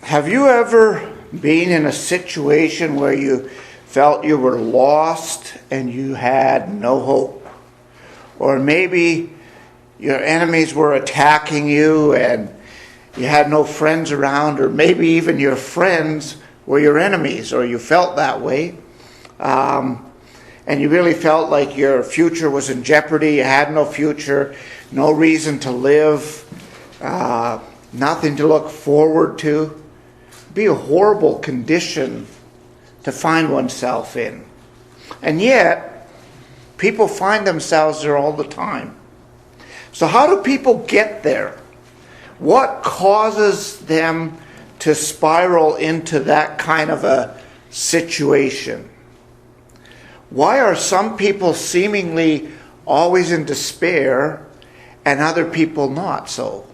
Have you ever been in a situation where you felt you were lost and you had no hope? Or maybe your enemies were attacking you and you had no friends around, or maybe even your friends were your enemies, or you felt that way. And you really felt like your future was in jeopardy. You had no future, no reason to live, nothing to look forward to. It'd be a horrible condition to find oneself in. And yet, people find themselves there all the time. So how do people get there? What causes them to spiral into that kind of a situation? Why are some people seemingly always in despair and other people not so?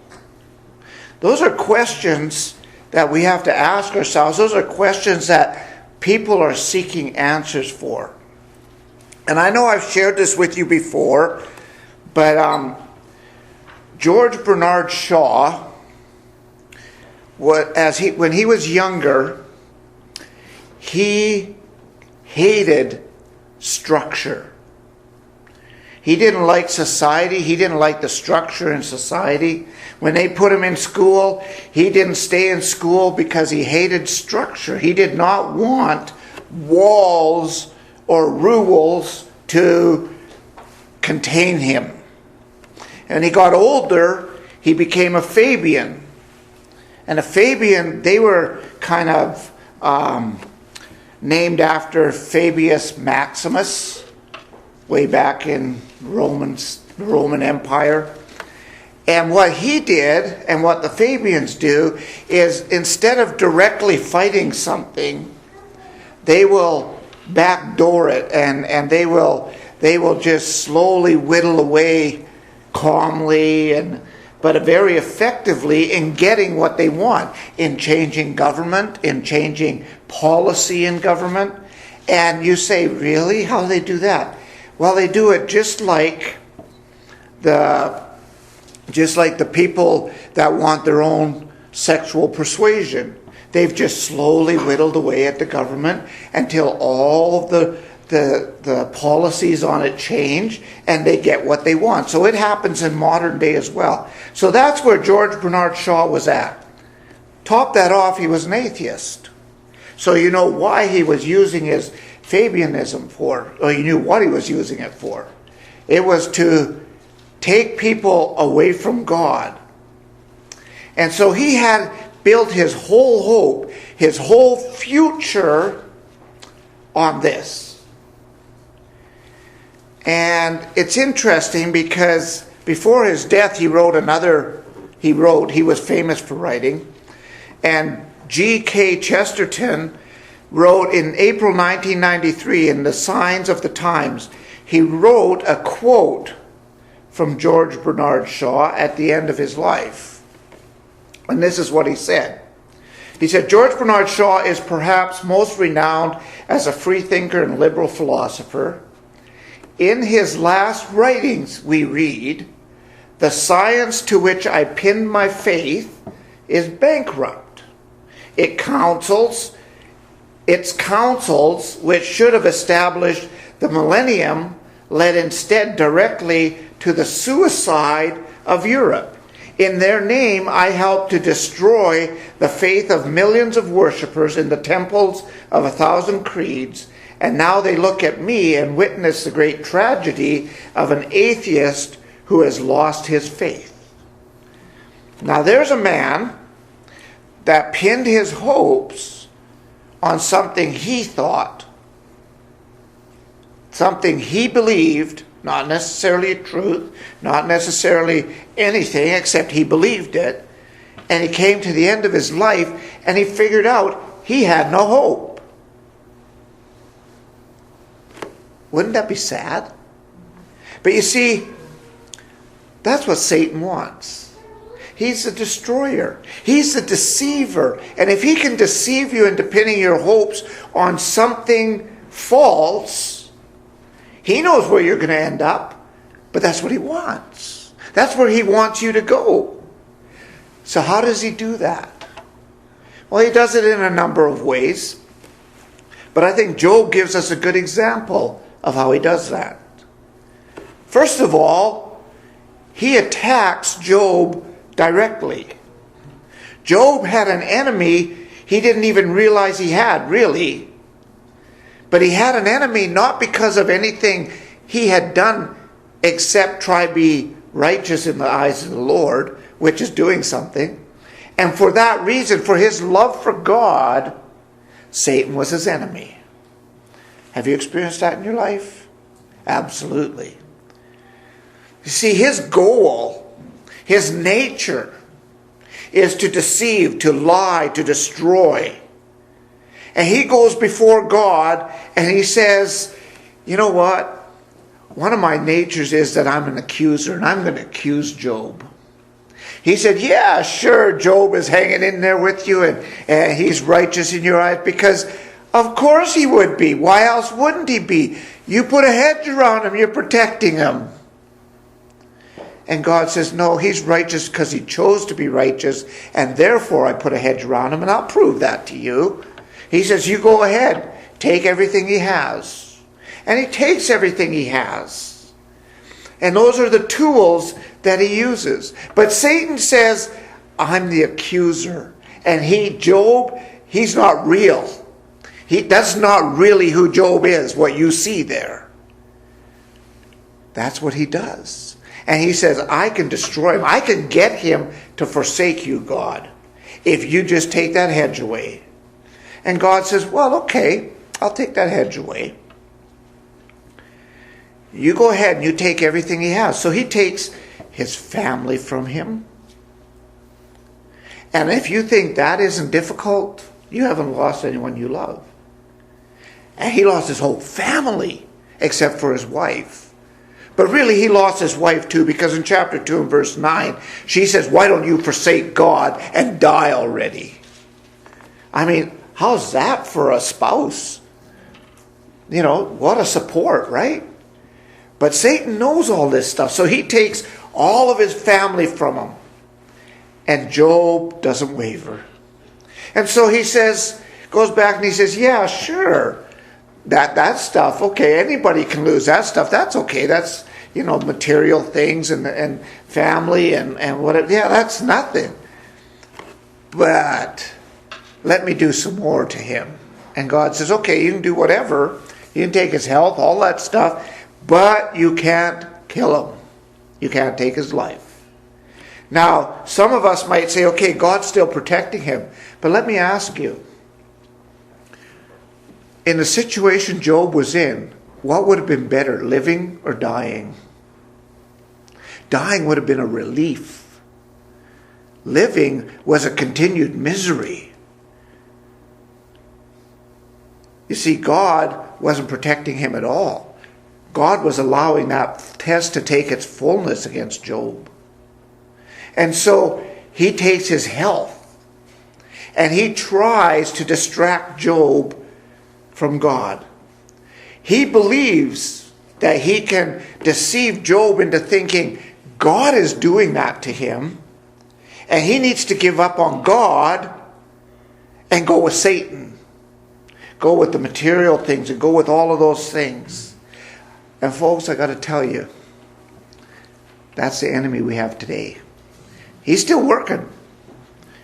Those are questions that we have to ask ourselves. Those are questions that people are seeking answers for. And I know I've shared this with you before, but George Bernard Shaw, when he was younger, he hated structure. He didn't like society. He didn't like the structure in society. When they put him in school, he didn't stay in school because he hated structure. He did not want walls or rules to contain him. And he got older, he became a Fabian. And a Fabian, they were kind of named after Fabius Maximus, way back in the Roman Empire. And what he did, and what the Fabians do, is instead of directly fighting something, they will backdoor it, and they will just slowly whittle away calmly, but very effectively in getting what they want, in changing government, in changing policy in government. And you say, really? How do they do that? Well, they do it just like the people that want their own sexual persuasion. They've just slowly whittled away at the government until all the policies on it change and they get what they want. So it happens in modern day as well. So that's where George Bernard Shaw was at. Top that off, he was an atheist. So you know why he was using his Fabianism for, or you knew what he was using it for. It was to take people away from God. And so he had built his whole hope, his whole future on this. And it's interesting because before his death he was famous for writing. And G.K. Chesterton wrote in April 1993 in The Signs of the Times, he wrote a quote from George Bernard Shaw at the end of his life. And this is what he said. He said, George Bernard Shaw is perhaps most renowned as a freethinker and liberal philosopher. In his last writings, we read, the science to which I pinned my faith is bankrupt. Its councils, which should have established the millennium, led instead directly to the suicide of Europe. In their name, I helped to destroy the faith of millions of worshippers in the temples of 1,000 creeds, and now they look at me and witness the great tragedy of an atheist who has lost his faith. Now there's a man that pinned his hopes on something he thought, something he believed, not necessarily truth, not necessarily anything, except he believed it. And he came to the end of his life and he figured out he had no hope. Wouldn't that be sad? But you see, that's what Satan wants. He's the destroyer. He's the deceiver. And if he can deceive you into pinning your hopes on something false, he knows where you're going to end up. But that's what he wants. That's where he wants you to go. So how does he do that? Well, he does it in a number of ways. But I think Job gives us a good example of how he does that. First of all, he attacks Job directly. Job had an enemy he didn't even realize he had, really. But he had an enemy not because of anything he had done except try to be righteous in the eyes of the Lord, which is doing something. And for that reason, for his love for God, Satan was his enemy. Have you experienced that in your life? Absolutely. You see, his goal, his nature, is to deceive, to lie, to destroy. And he goes before God and he says, you know what? One of my natures is that I'm an accuser, and I'm going to accuse Job. He said, yeah, sure, Job is hanging in there with you, and he's righteous in your eyes, because of course he would be. Why else wouldn't he be? You put a hedge around him, you're protecting him. And God says, no, he's righteous because he chose to be righteous, and therefore I put a hedge around him, and I'll prove that to you. He says, you go ahead, take everything he has. And he takes everything he has. And those are the tools that he uses. But Satan says, I'm the accuser. And Job, he's not real. That's not really who Job is, what you see there. That's what he does. And he says, I can destroy him. I can get him to forsake you, God, if you just take that hedge away. And God says, well, okay, I'll take that hedge away. You go ahead and you take everything he has. So he takes his family from him. And if you think that isn't difficult, you haven't lost anyone you love. And he lost his whole family, except for his wife. But really, he lost his wife too, because in chapter 2 and verse 9, she says, why don't you forsake God and die already? I mean, how's that for a spouse? You know, what a support, right? But Satan knows all this stuff, so he takes all of his family from him. And Job doesn't waver. And so he says, goes back and he says, yeah, sure. That stuff, okay, anybody can lose that stuff. That's okay. That's, material things and family and whatever. Yeah, that's nothing. But let me do some more to him. And God says, okay, you can do whatever. You can take his health, all that stuff, but you can't kill him. You can't take his life. Now, some of us might say, okay, God's still protecting him. But let me ask you, in the situation Job was in, what would have been better, living or dying? Dying would have been a relief. Living was a continued misery. You see, God wasn't protecting him at all. God was allowing that test to take its fullness against Job. And so he takes his health and he tries to distract Job from God. He believes that he can deceive Job into thinking God is doing that to him, and he needs to give up on God and go with Satan. Go with the material things and go with all of those things. And folks, I got to tell you, that's the enemy we have today. He's still working.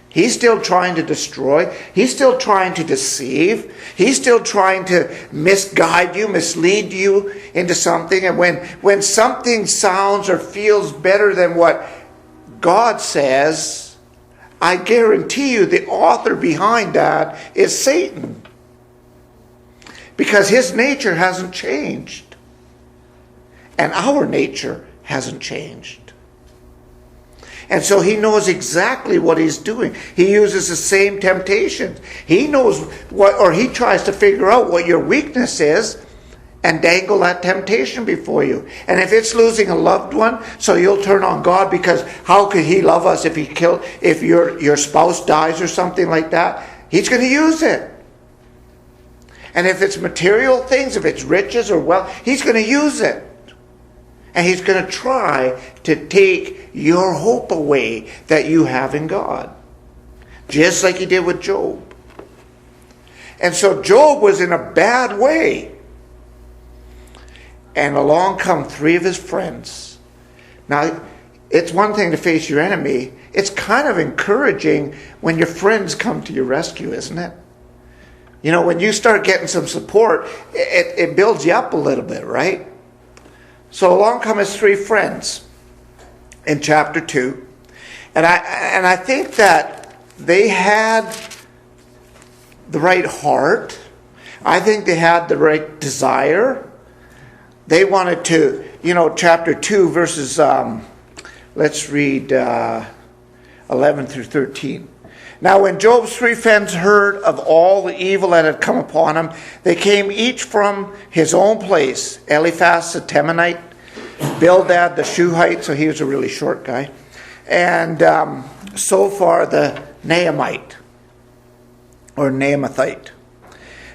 He's still trying to destroy. He's still trying to deceive. He's still trying to misguide you, mislead you into something. And when something sounds or feels better than what God says, I guarantee you the author behind that is Satan. Because his nature hasn't changed. And our nature hasn't changed. And so he knows exactly what he's doing. He uses the same temptations. He knows he tries to figure out what your weakness is and dangle that temptation before you. And if it's losing a loved one, so you'll turn on God, because how could he love us if your spouse dies or something like that? He's going to use it. And if it's material things, if it's riches or wealth, he's going to use it. And he's going to try to take your hope away that you have in God. just like he did with Job. And so Job was in a bad way. And along come three of his friends. Now, it's one thing to face your enemy. It's kind of encouraging when your friends come to your rescue, isn't it? You know, when you start getting some support, it builds you up a little bit, right? So along come his three friends in chapter 2. And I think that they had the right heart. I think they had the right desire. They wanted to, chapter 2 verses, let's read 11 through 13. Now when Job's three friends heard of all the evil that had come upon him, they came each from his own place. Eliphaz the Temanite, Bildad the Shuhite, so he was a really short guy, and Sophar the Naamite, or Naamathite.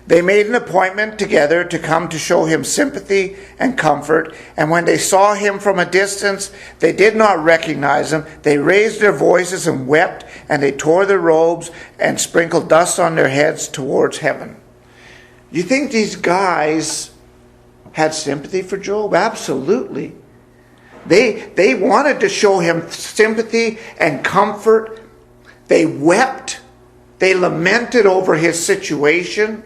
They made an appointment together to come to show him sympathy and comfort. And when they saw him from a distance, they did not recognize him. They raised their voices and wept, and they tore their robes and sprinkled dust on their heads towards heaven. You think these guys had sympathy for Job? Absolutely. They wanted to show him sympathy and comfort. They wept. They lamented over his situation.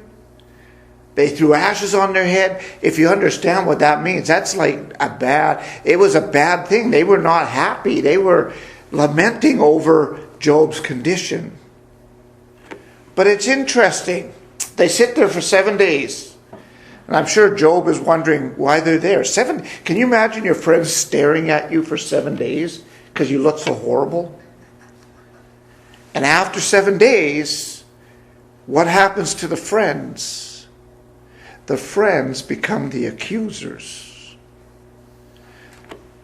They threw ashes on their head. If you understand what that means, that's like it was a bad thing. They were not happy. They were lamenting over Job's condition. But it's interesting. They sit there for 7 days. And I'm sure Job is wondering why they're there. Can you imagine your friends staring at you for 7 days because you look so horrible? And after 7 days, what happens to the friends? The friends become the accusers.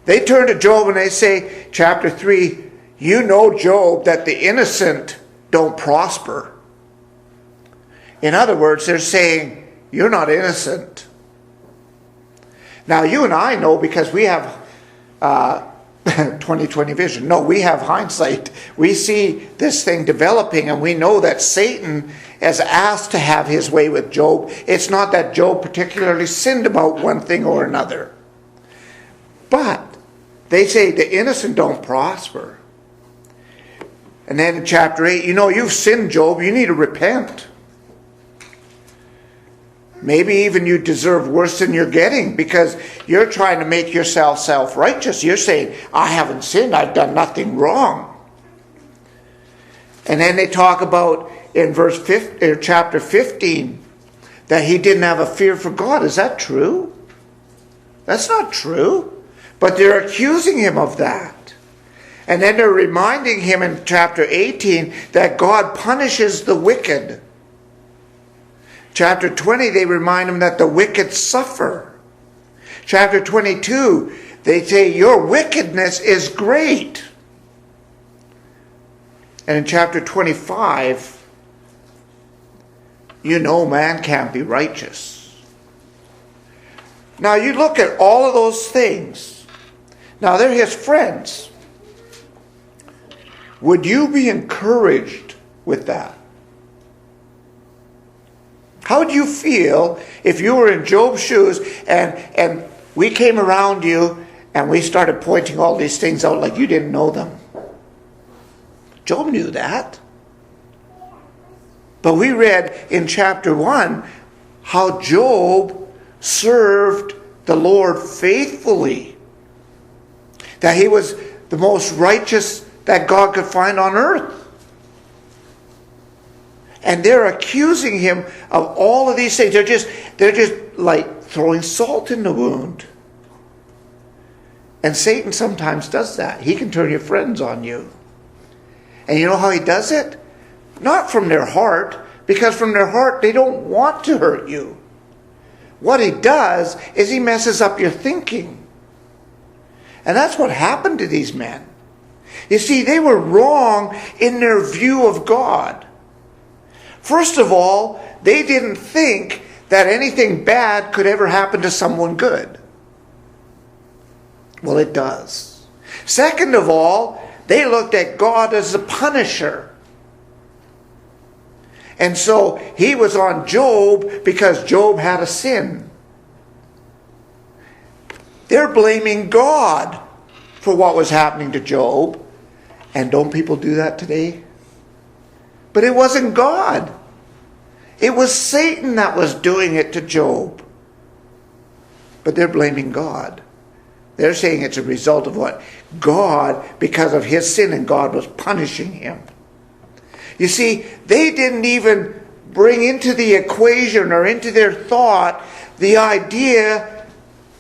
They turn to Job and they say, chapter 3, you know, Job, that the innocent don't prosper. In other words, they're saying, you're not innocent. Now, you and I know because we have 20/20 vision. No, we have hindsight. We see this thing developing, and we know that Satan has asked to have his way with Job. It's not that Job particularly sinned about one thing or another. But they say the innocent don't prosper. And then in chapter 8, you've sinned, Job. You need to repent. Maybe even you deserve worse than you're getting because you're trying to make yourself self-righteous. You're saying, I haven't sinned. I've done nothing wrong. And then they talk about in chapter 15 that he didn't have a fear for God. Is that true? That's not true. But they're accusing him of that. And then they're reminding him in chapter 18 that God punishes the wicked. Chapter 20, they remind him that the wicked suffer. Chapter 22, they say, your wickedness is great. And in chapter 25, man can't be righteous. Now you look at all of those things. Now they're his friends. Would you be encouraged with that? How would you feel if you were in Job's shoes and we came around you and we started pointing all these things out like you didn't know them? Job knew that. But we read in chapter 1 how Job served the Lord faithfully. That he was the most righteous that God could find on earth. And they're accusing him of all of these things. They're just like throwing salt in the wound. And Satan sometimes does that. He can turn your friends on you. And you know how he does it? Not from their heart, because from their heart they don't want to hurt you. What he does is he messes up your thinking. And that's what happened to these men. You see, they were wrong in their view of God. First of all, they didn't think that anything bad could ever happen to someone good. Well, it does. Second of all, they looked at God as a punisher. And so he was on Job because Job had a sin. They're blaming God for what was happening to Job. And don't people do that today? But it wasn't God. It was Satan that was doing it to Job. But they're blaming God. They're saying it's a result of what? God, because of his sin, and God was punishing him. You see, they didn't even bring into the equation or into their thought the idea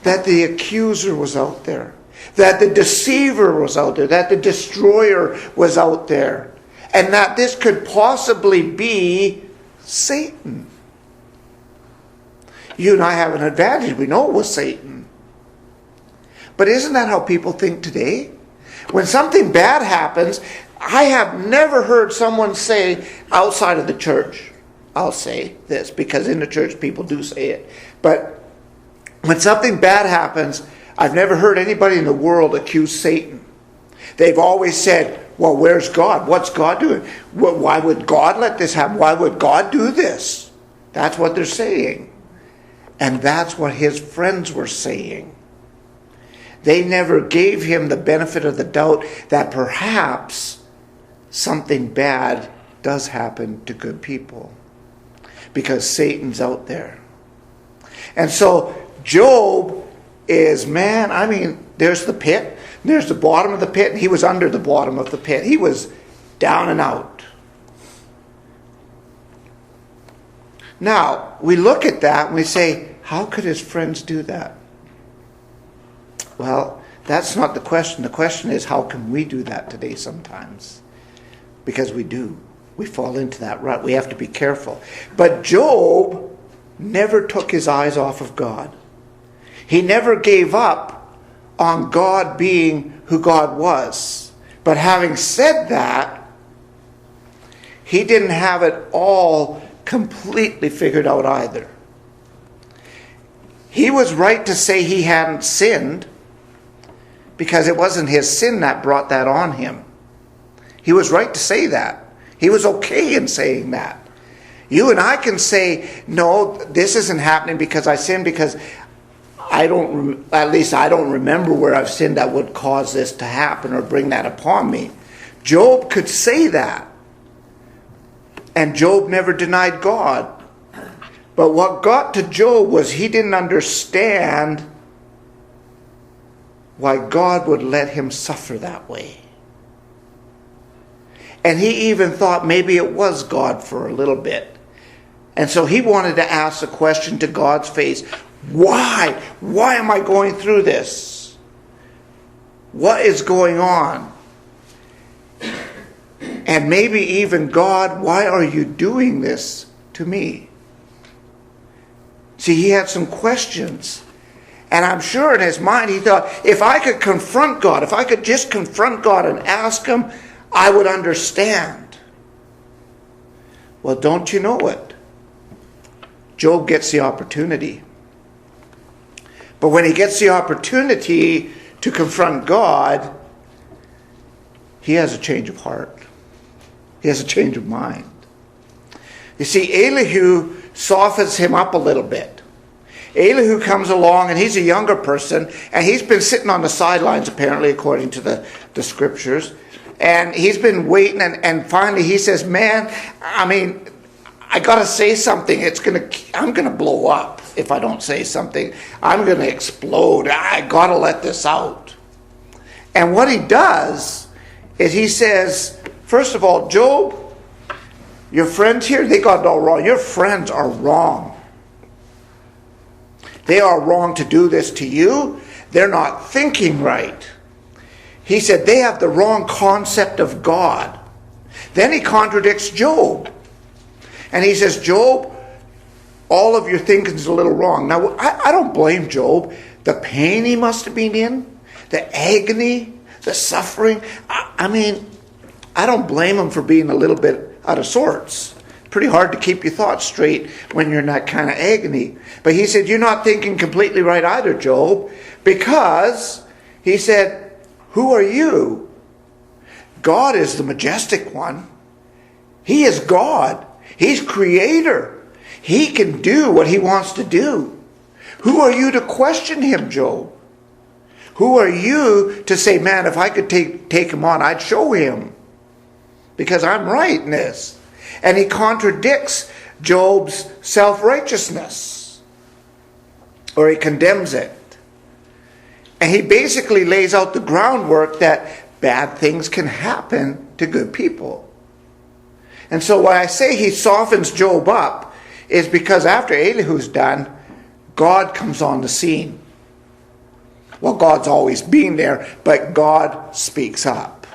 that the accuser was out there, that the deceiver was out there, that the destroyer was out there, and that this could possibly be Satan. You and I have an advantage. We know it was Satan. But isn't that how people think today? When something bad happens, I have never heard someone say outside of the church, I'll say this because in the church people do say it, but when something bad happens, I've never heard anybody in the world accuse Satan. They've always said, well, where's God? What's God doing? Why would God let this happen? Why would God do this? That's what they're saying. And that's what his friends were saying. They never gave him the benefit of the doubt that perhaps something bad does happen to good people, because Satan's out there. And so Job is, there's the pit, there's the bottom of the pit, and he was under the bottom of the pit. He was down and out. Now, we look at that and we say, how could his friends do that? Well, that's not the question. The question is, how can we do that today sometimes? Because we do. We fall into that rut. We have to be careful. But Job never took his eyes off of God. He never gave up on God being who God was. But having said that, he didn't have it all completely figured out either. He was right to say he hadn't sinned, because it wasn't his sin that brought that on him. He was right to say that. He was okay in saying that. You and I can say, no, this isn't happening because I sinned, because I don't remember where I've sinned that would cause this to happen or bring that upon me. Job could say that. And Job never denied God. But what got to Job was he didn't understand why God would let him suffer that way. And he even thought maybe it was God for a little bit. And so he wanted to ask the question to God's face, why? Why am I going through this? What is going on? And maybe even, God, why are you doing this to me? See, he had some questions. And I'm sure in his mind he thought, if I could confront God, if I could just confront God and ask him, I would understand. Well, don't you know it? Job gets the opportunity. But when he gets the opportunity to confront God, he has a change of heart. He has a change of mind. You see, Elihu softens him up a little bit. Elihu comes along, and he's a younger person, and he's been sitting on the sidelines, apparently, according to the scriptures. And he's been waiting, and finally he says, man, I got to say something. I'm going to blow up if I don't say something. I'm going to explode. I got to let this out. And what he does is he says, first of all, Job, your friends here, they got it all wrong. Your friends are wrong. They are wrong to do this to you. They're not thinking right. He said they have the wrong concept of God. Then he contradicts Job. And he says, Job, all of your thinking is a little wrong. Now, I don't blame Job. The pain he must have been in, the agony, the suffering. I don't blame him for being a little bit out of sorts. Pretty hard to keep your thoughts straight when you're in that kind of agony. But he said, you're not thinking completely right either, Job, because he said, who are you? God is the majestic one. He is God. He's creator. He can do what he wants to do. Who are you to question him, Job? Who are you to say, man, if I could take him on, I'd show him. Because I'm right in this. And he contradicts Job's self-righteousness. Or he condemns it. And he basically lays out the groundwork that bad things can happen to good people. And so when I say he softens Job up, is because after Elihu's done, God comes on the scene. Well, God's always been there, but God speaks up.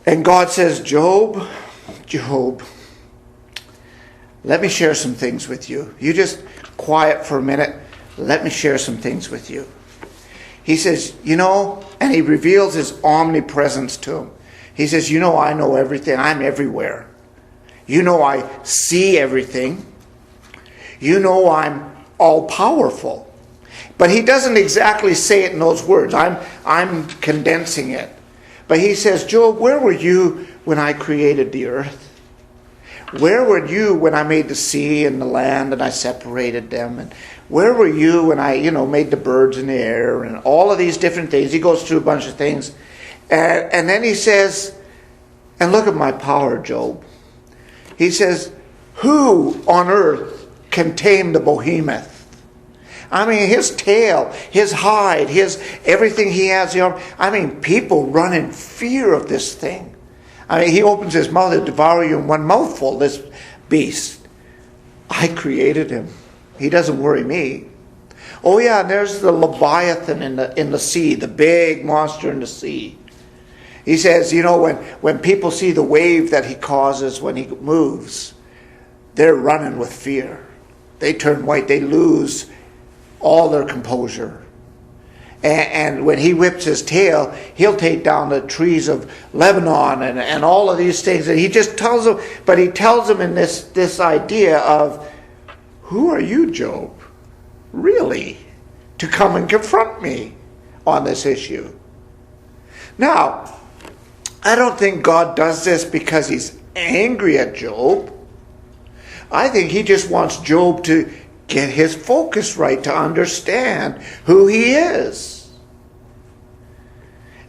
And God says, Job, let me share some things with you. You just quiet for a minute. Let me share some things with you. He says, and he reveals his omnipresence to him. He says, I know everything. I'm everywhere. I see everything. I'm all-powerful. But he doesn't exactly say it in those words. I'm condensing it. But he says, Job, where were you when I created the earth? Where were you when I made the sea and the land and I separated them? And where were you when I, made the birds in the air and all of these different things? He goes through a bunch of things. And then he says, and look at my power, Job. He says, who on earth can tame the behemoth? I mean, his tail, his hide, his everything he has. People run in fear of this thing. He opens his mouth to devour you in one mouthful, this beast. I created him. He doesn't worry me. Oh yeah, and there's the Leviathan in the sea, the big monster in the sea. He says, when people see the wave that he causes when he moves, they're running with fear. They turn white. They lose all their composure. And when he whips his tail, he'll take down the trees of Lebanon and all of these things. And he just tells them, but he tells them in this idea of, who are you, Job, really, to come and confront me on this issue? Now, I don't think God does this because he's angry at Job. I think he just wants Job to get his focus right, to understand who he is.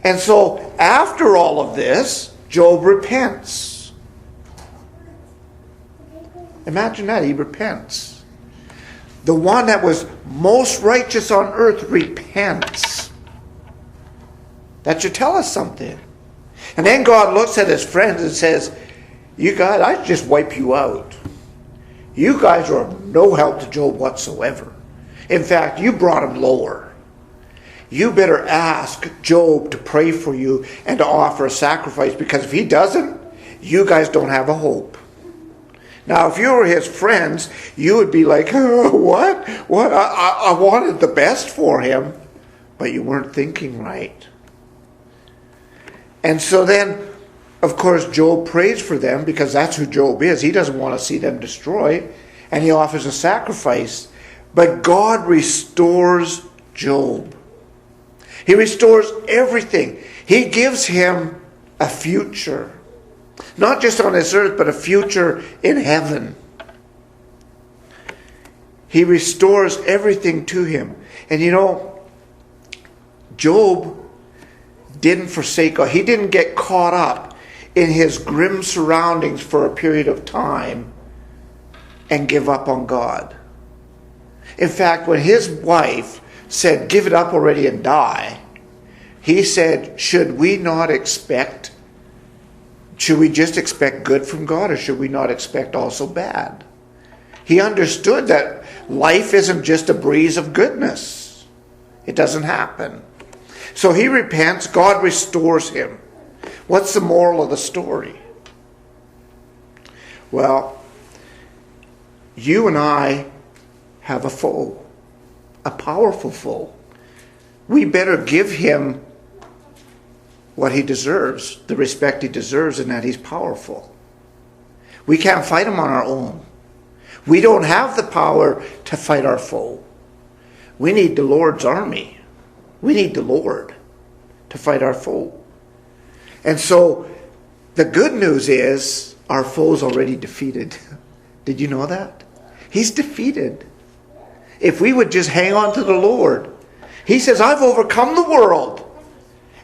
And so, after all of this, Job repents. Imagine that, he repents. The one that was most righteous on earth repents. That should tell us something. And then God looks at his friends and says, you guys, I just wipe you out. You guys are of no help to Job whatsoever. In fact, you brought him lower. You better ask Job to pray for you and to offer a sacrifice, because if he doesn't, you guys don't have a hope. Now, if you were his friends, you would be like, oh, what? What? I wanted the best for him, but you weren't thinking right. And so then, of course, Job prays for them, because that's who Job is. He doesn't want to see them destroyed. And he offers a sacrifice. But God restores Job. He restores everything. He gives him a future. Not just on this earth, but a future in heaven. He restores everything to him. And Job didn't forsake God. He didn't get caught up in his grim surroundings for a period of time and give up on God. In fact, when his wife said, give it up already and die, he said, should we just expect good from God, or should we not expect also bad? He understood that life isn't just a breeze of goodness. It doesn't happen. So he repents, God restores him. What's the moral of the story? Well, you and I have a foe, a powerful foe. We better give him what he deserves, the respect he deserves, and that he's powerful. We can't fight him on our own. We don't have the power to fight our foe. We need the Lord's army. We need the Lord to fight our foe. And so the good news is our foe's already defeated. Did you know that? He's defeated. If we would just hang on to the Lord. He says, I've overcome the world.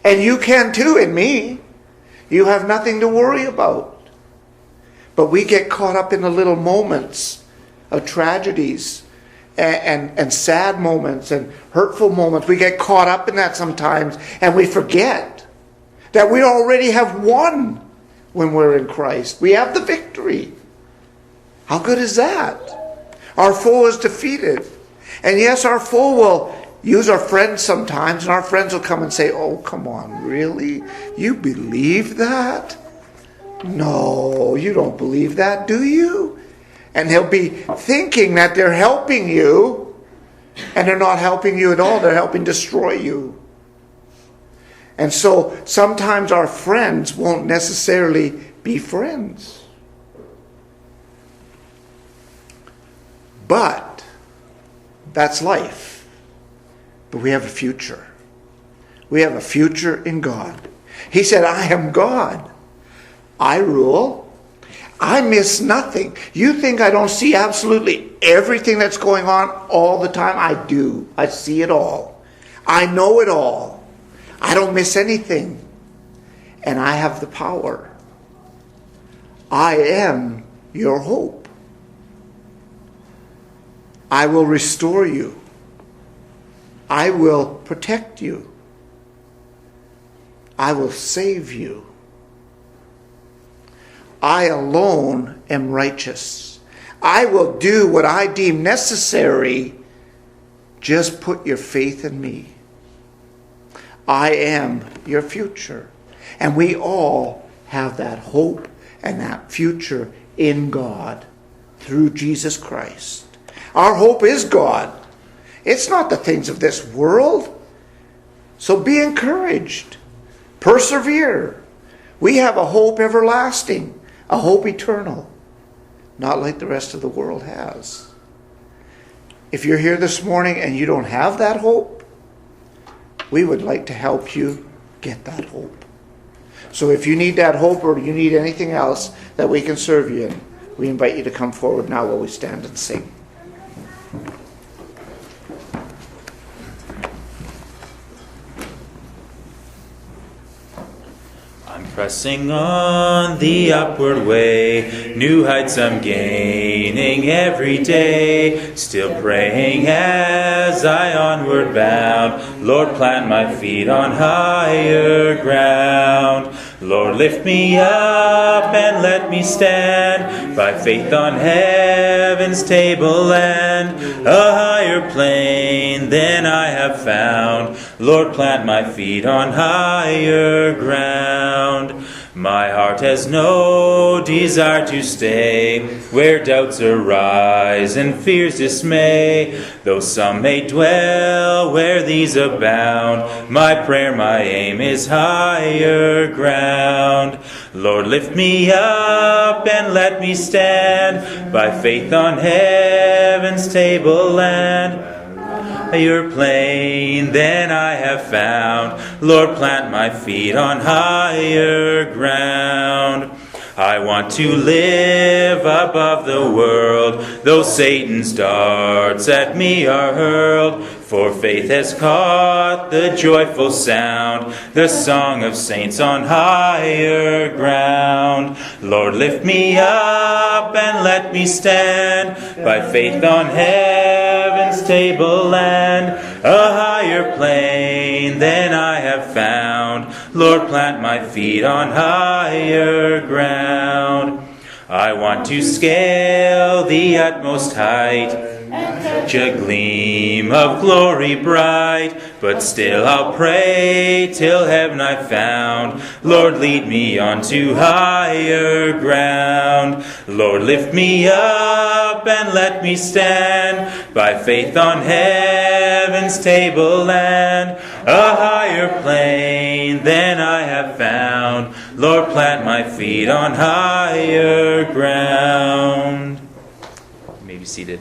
And you can too in me. You have nothing to worry about. But we get caught up in the little moments of tragedies and sad moments and hurtful moments. We get caught up in that sometimes, and we forget that we already have won when we're in Christ. We have the victory. How good is that? Our foe is defeated. And yes, our foe will use our friends sometimes, and our friends will come and say, oh, come on, really? You believe that? No, you don't believe that, do you? And they'll be thinking that they're helping you, and they're not helping you at all. They're helping destroy you. And so sometimes our friends won't necessarily be friends. But that's life. But we have a future. We have a future in God. He said, I am God. I rule. I miss nothing. You think I don't see absolutely everything that's going on all the time? I do. I see it all. I know it all. I don't miss anything. And I have the power. I am your hope. I will restore you. I will protect you. I will save you. I alone am righteous. I will do what I deem necessary. Just put your faith in me. I am your future. And we all have that hope and that future in God through Jesus Christ. Our hope is God. It's not the things of this world. So be encouraged. Persevere. We have a hope everlasting. A hope eternal, not like the rest of the world has. If you're here this morning and you don't have that hope, we would like to help you get that hope. So if you need that hope or you need anything else that we can serve you in, we invite you to come forward now while we stand and sing. Pressing on the upward way, new heights I'm gaining every day. Still praying as I onward bound. Lord, plant my feet on higher ground. Lord, lift me up and let me stand by faith on heaven's tableland, a higher plane than I have found. Lord, plant my feet on higher ground. My heart has no desire to stay where doubts arise and fears dismay. Though some may dwell where these abound, my prayer, my aim is higher ground. Lord, lift me up and let me stand by faith on heaven's tableland, higher plane than I have found. Lord, plant my feet on higher ground. I want to live above the world, though Satan's darts at me are hurled. For faith has caught the joyful sound, the song of saints on higher ground. Lord, lift me up and let me stand by faith on heaven's tableland, a higher plane than I have found. Lord, plant my feet on higher ground. I want to scale the utmost height, catch a gleam of glory bright, but still I'll pray till heaven I've found. Lord, lead me on to higher ground. Lord, lift me up and let me stand by faith on heaven's tableland, a higher plane than I have found. Lord, plant my feet on higher ground. You may be seated.